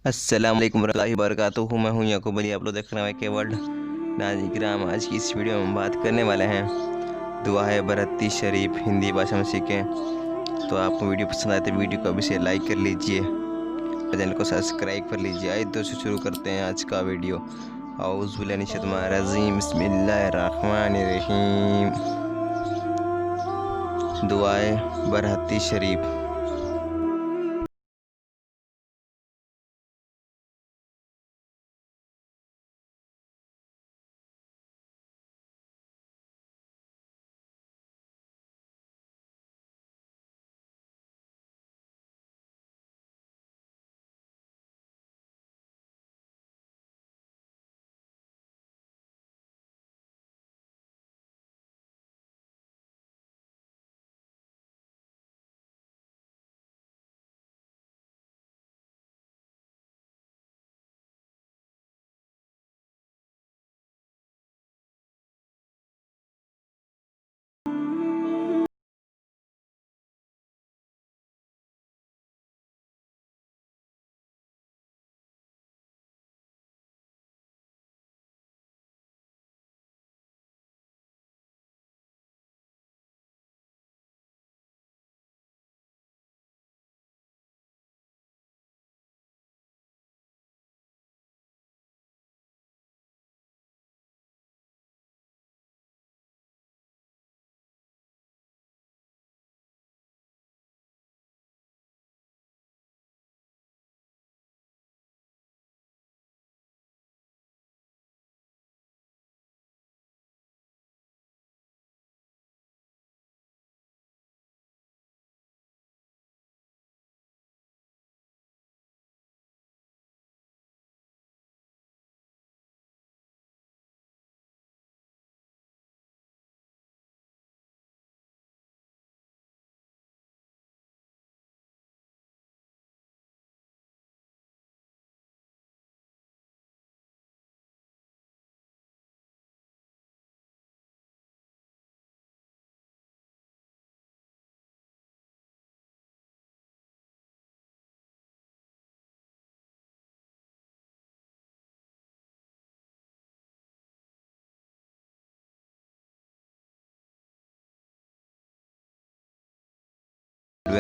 अस्सलाम वालेकुम रहमतुल्लाहि वबरकातुहू। मैं हूँ याकूब अली, आप लोग देख रहे हैं के वर्ल्ड। नाज़रीन किराम, आज की इस वीडियो में हम बात करने वाले हैं दुआ है बरहत्ती शरीफ हिंदी भाषा में सीखें। तो आपको वीडियो पसंद आए तो वीडियो को अभी से लाइक कर लीजिए, चैनल को सब्सक्राइब कर लीजिए। आइए दोस्तों, शुरू करते हैं आज का वीडियो। औज़ु बिल्लाहि मिनश शैतानिर रजीम, बिस्मिल्लाहिर रहमानिर रहीम। दुआए बरहत्ती शरीफ।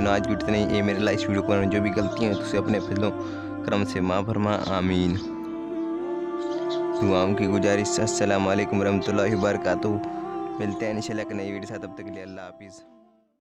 आज वीडियो नहीं, ये मेरे लाइव वीडियो को जो भी गलतियाँ हैं उसे अपने फजलों करम से माँ फरमा, आमीन। दुआओं की गुजारिश। अस्सलाम वालेकुम रहमतुल्लाहि वबरकातुहू। मिलते हैं इंशाल्लाह एक नई वीडियो साथ, तब तक के लिए अल्लाह हाफिज़।